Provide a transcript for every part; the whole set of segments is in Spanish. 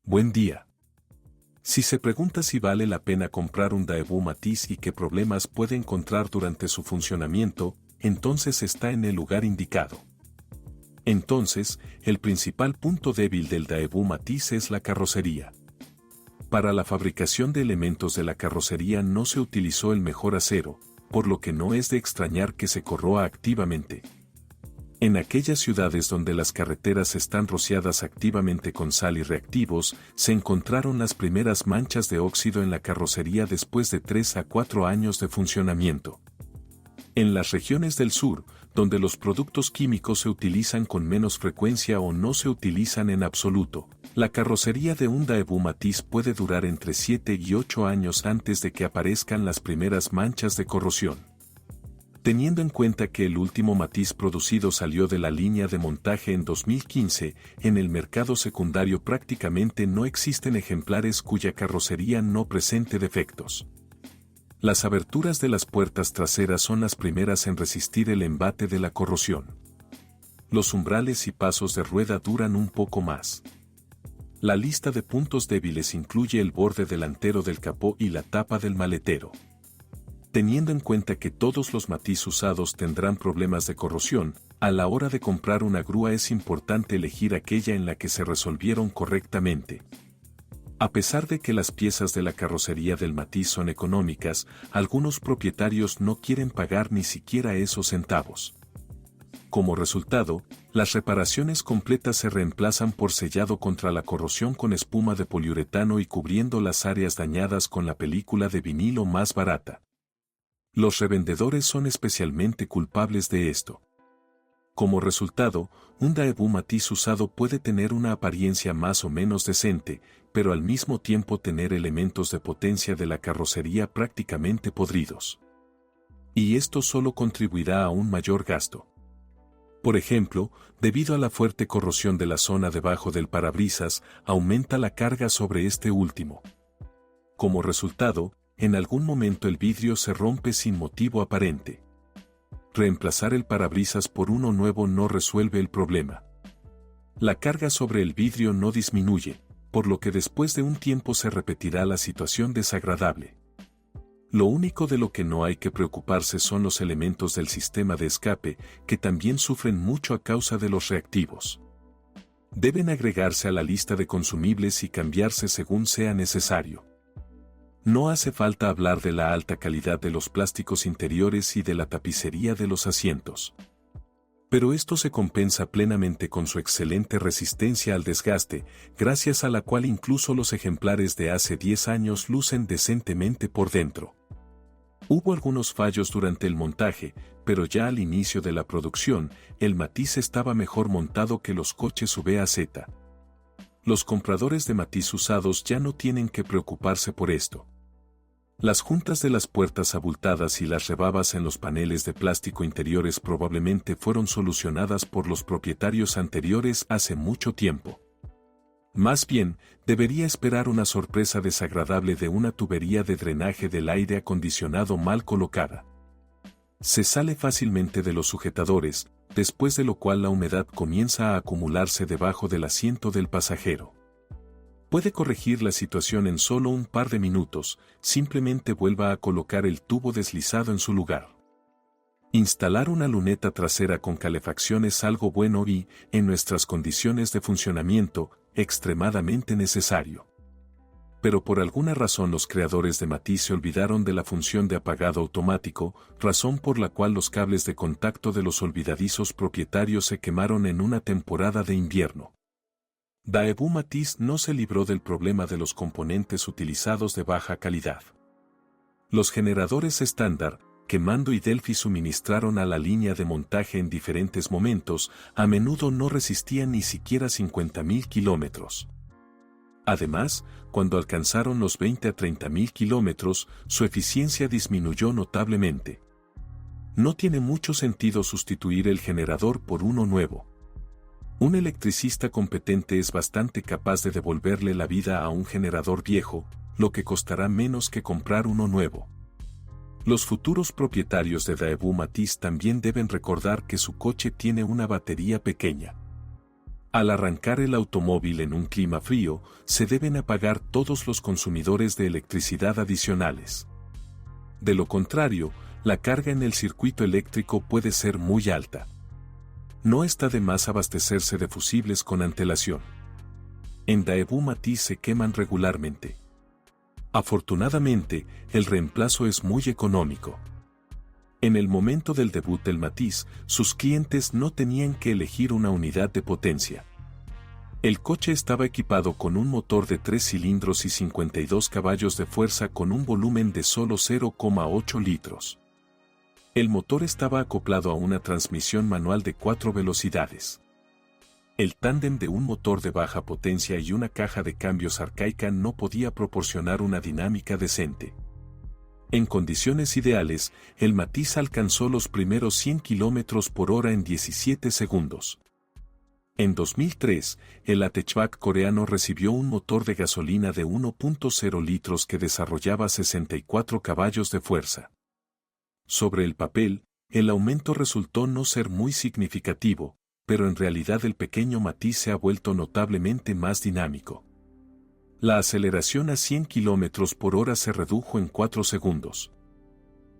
Buen día. Si se pregunta si vale la pena comprar un Daewoo Matiz y qué problemas puede encontrar durante su funcionamiento, entonces está en el lugar indicado. Entonces, el principal punto débil del Daewoo Matiz es la carrocería. Para la fabricación de elementos de la carrocería no se utilizó el mejor acero, por lo que no es de extrañar que se corroa activamente. En aquellas ciudades donde las carreteras están rociadas activamente con sal y reactivos, se encontraron las primeras manchas de óxido en la carrocería después de 3 a 4 años de funcionamiento. En las regiones del sur, donde los productos químicos se utilizan con menos frecuencia o no se utilizan en absoluto, la carrocería de un Daewoo Matiz puede durar entre 7 y 8 años antes de que aparezcan las primeras manchas de corrosión. Teniendo en cuenta que el último Matiz producido salió de la línea de montaje en 2015, en el mercado secundario prácticamente no existen ejemplares cuya carrocería no presente defectos. Las aberturas de las puertas traseras son las primeras en resistir el embate de la corrosión. Los umbrales y pasos de rueda duran un poco más. La lista de puntos débiles incluye el borde delantero del capó y la tapa del maletero. Teniendo en cuenta que todos los Matiz usados tendrán problemas de corrosión, a la hora de comprar una grúa es importante elegir aquella en la que se resolvieron correctamente. A pesar de que las piezas de la carrocería del Matiz son económicas, algunos propietarios no quieren pagar ni siquiera esos centavos. Como resultado, las reparaciones completas se reemplazan por sellado contra la corrosión con espuma de poliuretano y cubriendo las áreas dañadas con la película de vinilo más barata. Los revendedores son especialmente culpables de esto. Como resultado, un Daewoo Matiz usado puede tener una apariencia más o menos decente, pero al mismo tiempo tener elementos de potencia de la carrocería prácticamente podridos. Y esto solo contribuirá a un mayor gasto. Por ejemplo, debido a la fuerte corrosión de la zona debajo del parabrisas, aumenta la carga sobre este último. Como resultado, en algún momento el vidrio se rompe sin motivo aparente. Reemplazar el parabrisas por uno nuevo no resuelve el problema. La carga sobre el vidrio no disminuye, por lo que después de un tiempo se repetirá la situación desagradable. Lo único de lo que no hay que preocuparse son los elementos del sistema de escape, que también sufren mucho a causa de los reactivos. Deben agregarse a la lista de consumibles y cambiarse según sea necesario. No hace falta hablar de la alta calidad de los plásticos interiores y de la tapicería de los asientos. Pero esto se compensa plenamente con su excelente resistencia al desgaste, gracias a la cual incluso los ejemplares de hace 10 años lucen decentemente por dentro. Hubo algunos fallos durante el montaje, pero ya al inicio de la producción, el Matiz estaba mejor montado que los coches VAZ. Los compradores de Matiz usados ya no tienen que preocuparse por esto. Las juntas de las puertas abultadas y las rebabas en los paneles de plástico interiores probablemente fueron solucionadas por los propietarios anteriores hace mucho tiempo. Más bien, debería esperar una sorpresa desagradable de una tubería de drenaje del aire acondicionado mal colocada. Se sale fácilmente de los sujetadores, después de lo cual la humedad comienza a acumularse debajo del asiento del pasajero. Puede corregir la situación en solo un par de minutos, simplemente vuelva a colocar el tubo deslizado en su lugar. Instalar una luneta trasera con calefacción es algo bueno y, en nuestras condiciones de funcionamiento, extremadamente necesario. Pero por alguna razón los creadores de Matiz se olvidaron de la función de apagado automático, razón por la cual los cables de contacto de los olvidadizos propietarios se quemaron en una temporada de invierno. Daewoo Matiz no se libró del problema de los componentes utilizados de baja calidad. Los generadores estándar, que Mando y Delphi suministraron a la línea de montaje en diferentes momentos, a menudo no resistían ni siquiera 50.000 kilómetros. Además, cuando alcanzaron los 20 a 30.000 kilómetros, su eficiencia disminuyó notablemente. No tiene mucho sentido sustituir el generador por uno nuevo. Un electricista competente es bastante capaz de devolverle la vida a un generador viejo, lo que costará menos que comprar uno nuevo. Los futuros propietarios de Daewoo Matiz también deben recordar que su coche tiene una batería pequeña. Al arrancar el automóvil en un clima frío, se deben apagar todos los consumidores de electricidad adicionales. De lo contrario, la carga en el circuito eléctrico puede ser muy alta. No está de más abastecerse de fusibles con antelación. En Daewoo Matiz se queman regularmente. Afortunadamente, el reemplazo es muy económico. En el momento del debut del Matiz, sus clientes no tenían que elegir una unidad de potencia. El coche estaba equipado con un motor de 3 cilindros y 52 caballos de fuerza con un volumen de solo 0,8 litros. El motor estaba acoplado a una transmisión manual de 4 velocidades. El tándem de un motor de baja potencia y una caja de cambios arcaica no podía proporcionar una dinámica decente. En condiciones ideales, el Matiz alcanzó los primeros 100 km por hora en 17 segundos. En 2003, el hatchback coreano recibió un motor de gasolina de 1.0 litros que desarrollaba 64 caballos de fuerza. Sobre el papel, el aumento resultó no ser muy significativo, pero en realidad el pequeño Matiz se ha vuelto notablemente más dinámico. La aceleración a 100 km por hora se redujo en 4 segundos.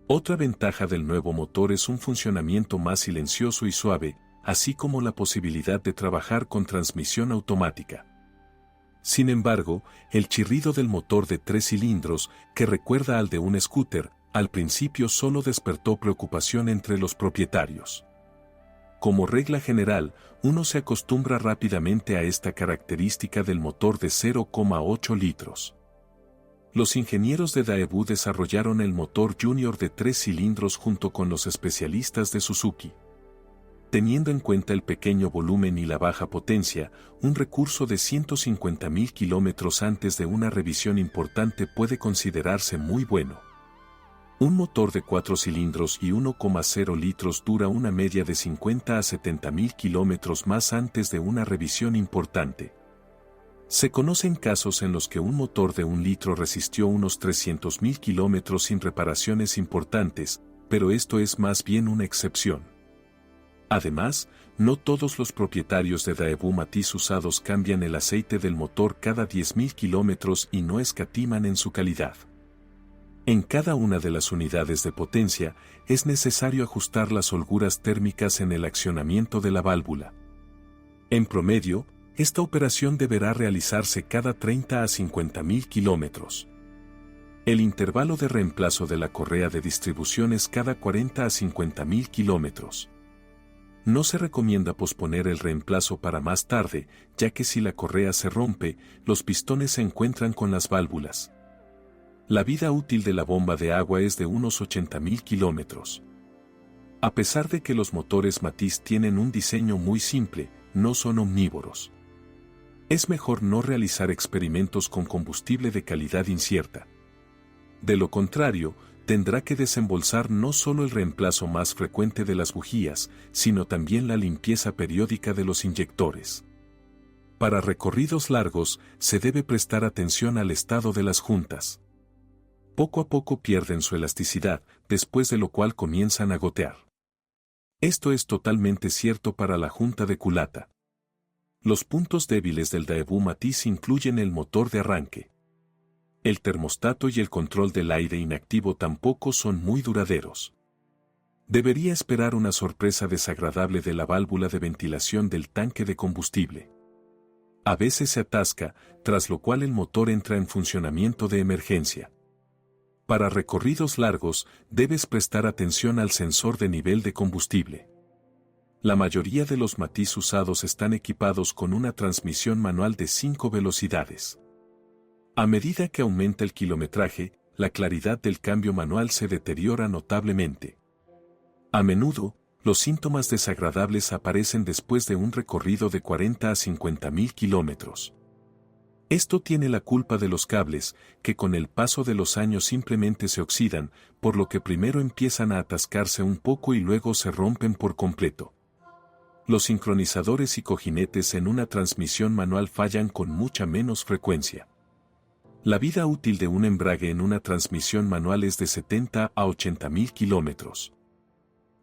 Otra ventaja del nuevo motor es un funcionamiento más silencioso y suave, así como la posibilidad de trabajar con transmisión automática. Sin embargo, el chirrido del motor de 3 cilindros, que recuerda al de un scooter, al principio solo despertó preocupación entre los propietarios. Como regla general, uno se acostumbra rápidamente a esta característica del motor de 0,8 litros. Los ingenieros de Daewoo desarrollaron el motor Junior de 3 cilindros junto con los especialistas de Suzuki. Teniendo en cuenta el pequeño volumen y la baja potencia, un recurso de 150.000 kilómetros antes de una revisión importante puede considerarse muy bueno. Un motor de 4 cilindros y 1,0 litros dura una media de 50 a 70.000 kilómetros más antes de una revisión importante. Se conocen casos en los que un motor de 1 litro resistió unos 300.000 kilómetros sin reparaciones importantes, pero esto es más bien una excepción. Además, no todos los propietarios de Daewoo Matiz usados cambian el aceite del motor cada 10.000 kilómetros y no escatiman en su calidad. En cada una de las unidades de potencia, es necesario ajustar las holguras térmicas en el accionamiento de la válvula. En promedio, esta operación deberá realizarse cada 30 a 50.000 kilómetros. El intervalo de reemplazo de la correa de distribución es cada 40 a 50.000 kilómetros. No se recomienda posponer el reemplazo para más tarde, ya que si la correa se rompe, los pistones se encuentran con las válvulas. La vida útil de la bomba de agua es de unos 80.000 kilómetros. A pesar de que los motores Matiz tienen un diseño muy simple, no son omnívoros. Es mejor no realizar experimentos con combustible de calidad incierta. De lo contrario, tendrá que desembolsar no solo el reemplazo más frecuente de las bujías, sino también la limpieza periódica de los inyectores. Para recorridos largos, se debe prestar atención al estado de las juntas. Poco a poco pierden su elasticidad, después de lo cual comienzan a gotear. Esto es totalmente cierto para la junta de culata. Los puntos débiles del Daewoo Matiz incluyen el motor de arranque. El termostato y el control del aire inactivo tampoco son muy duraderos. Debería esperar una sorpresa desagradable de la válvula de ventilación del tanque de combustible. A veces se atasca, tras lo cual el motor entra en funcionamiento de emergencia. Para recorridos largos, debes prestar atención al sensor de nivel de combustible. La mayoría de los Matiz usados están equipados con una transmisión manual de 5 velocidades. A medida que aumenta el kilometraje, la claridad del cambio manual se deteriora notablemente. A menudo, los síntomas desagradables aparecen después de un recorrido de 40 a 50.000 kilómetros. Esto tiene la culpa de los cables, que con el paso de los años simplemente se oxidan, por lo que primero empiezan a atascarse un poco y luego se rompen por completo. Los sincronizadores y cojinetes en una transmisión manual fallan con mucha menos frecuencia. La vida útil de un embrague en una transmisión manual es de 70 a 80.000 kilómetros.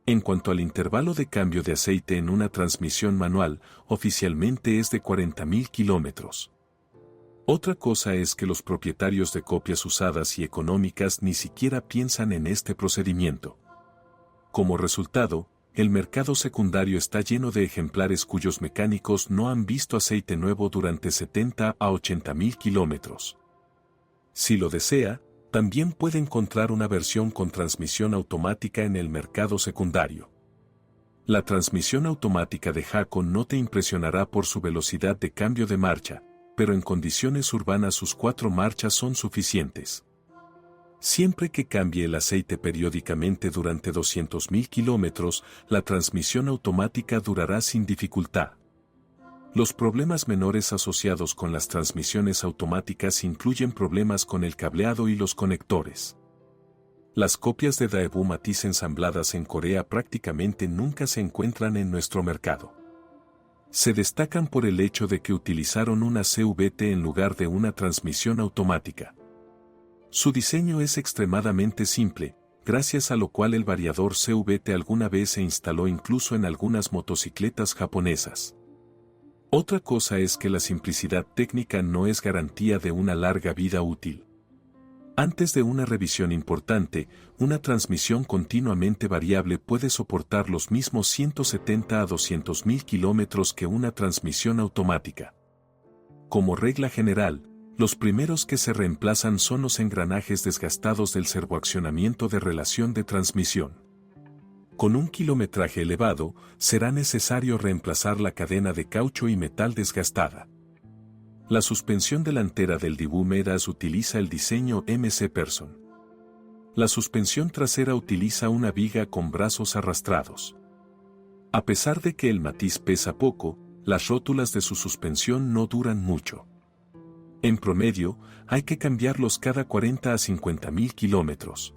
En cuanto al intervalo de cambio de aceite en una transmisión manual, oficialmente es de 40.000 kilómetros. Otra cosa es que los propietarios de copias usadas y económicas ni siquiera piensan en este procedimiento. Como resultado, el mercado secundario está lleno de ejemplares cuyos mecánicos no han visto aceite nuevo durante 70 a 80.000 kilómetros. Si lo desea, también puede encontrar una versión con transmisión automática en el mercado secundario. La transmisión automática de Hako no te impresionará por su velocidad de cambio de marcha, pero en condiciones urbanas sus 4 marchas son suficientes. Siempre que cambie el aceite periódicamente durante 200.000 kilómetros, la transmisión automática durará sin dificultad. Los problemas menores asociados con las transmisiones automáticas incluyen problemas con el cableado y los conectores. Las copias de Daewoo Matiz ensambladas en Corea prácticamente nunca se encuentran en nuestro mercado. Se destacan por el hecho de que utilizaron una CVT en lugar de una transmisión automática. Su diseño es extremadamente simple, gracias a lo cual el variador CVT alguna vez se instaló incluso en algunas motocicletas japonesas. Otra cosa es que la simplicidad técnica no es garantía de una larga vida útil. Antes de una revisión importante, una transmisión continuamente variable puede soportar los mismos 170 a 200.000 kilómetros que una transmisión automática. Como regla general, los primeros que se reemplazan son los engranajes desgastados del servoaccionamiento de relación de transmisión. Con un kilometraje elevado, será necesario reemplazar la cadena de caucho y metal desgastada. La suspensión delantera del Daewoo Medas utiliza el diseño MC Person. La suspensión trasera utiliza una viga con brazos arrastrados. A pesar de que el Matiz pesa poco, las rótulas de su suspensión no duran mucho. En promedio, hay que cambiarlos cada 40 a 50.000 kilómetros.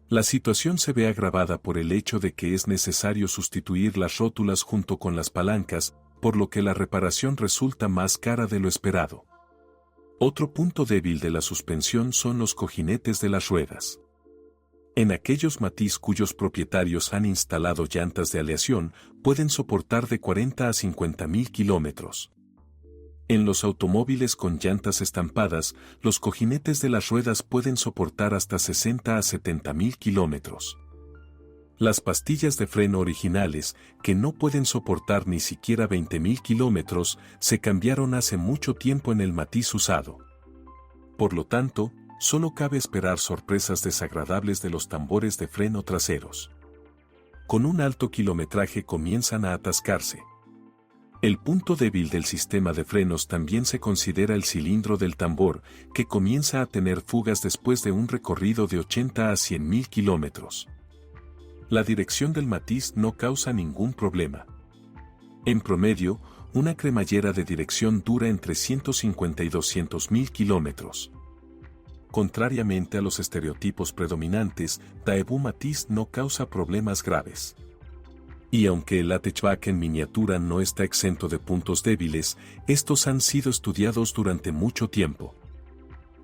La situación se ve agravada por el hecho de que es necesario sustituir las rótulas junto con las palancas, por lo que la reparación resulta más cara de lo esperado. Otro punto débil de la suspensión son los cojinetes de las ruedas. En aquellos Matiz cuyos propietarios han instalado llantas de aleación, pueden soportar de 40 a 50.000 kilómetros. En los automóviles con llantas estampadas, los cojinetes de las ruedas pueden soportar hasta 60 a 70.000 kilómetros. Las pastillas de freno originales, que no pueden soportar ni siquiera 20.000 kilómetros, se cambiaron hace mucho tiempo en el Matiz usado. Por lo tanto, solo cabe esperar sorpresas desagradables de los tambores de freno traseros. Con un alto kilometraje comienzan a atascarse. El punto débil del sistema de frenos también se considera el cilindro del tambor, que comienza a tener fugas después de un recorrido de 80 a 100.000 kilómetros. La dirección del Matiz no causa ningún problema. En promedio, una cremallera de dirección dura entre 150 y 200.000 kilómetros. Contrariamente a los estereotipos predominantes, Daewoo Matiz no causa problemas graves. Y aunque el hatchback en miniatura no está exento de puntos débiles, estos han sido estudiados durante mucho tiempo.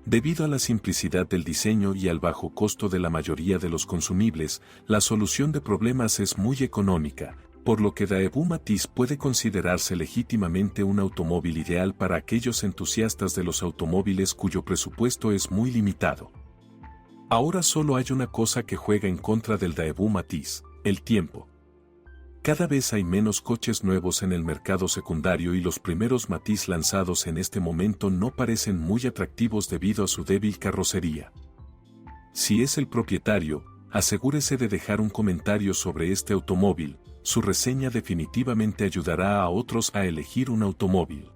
Debido a la simplicidad del diseño y al bajo costo de la mayoría de los consumibles, la solución de problemas es muy económica, por lo que Daewoo Matiz puede considerarse legítimamente un automóvil ideal para aquellos entusiastas de los automóviles cuyo presupuesto es muy limitado. Ahora solo hay una cosa que juega en contra del Daewoo Matiz: el tiempo. Cada vez hay menos coches nuevos en el mercado secundario y los primeros Matiz lanzados en este momento no parecen muy atractivos debido a su débil carrocería. Si es el propietario, asegúrese de dejar un comentario sobre este automóvil, su reseña definitivamente ayudará a otros a elegir un automóvil.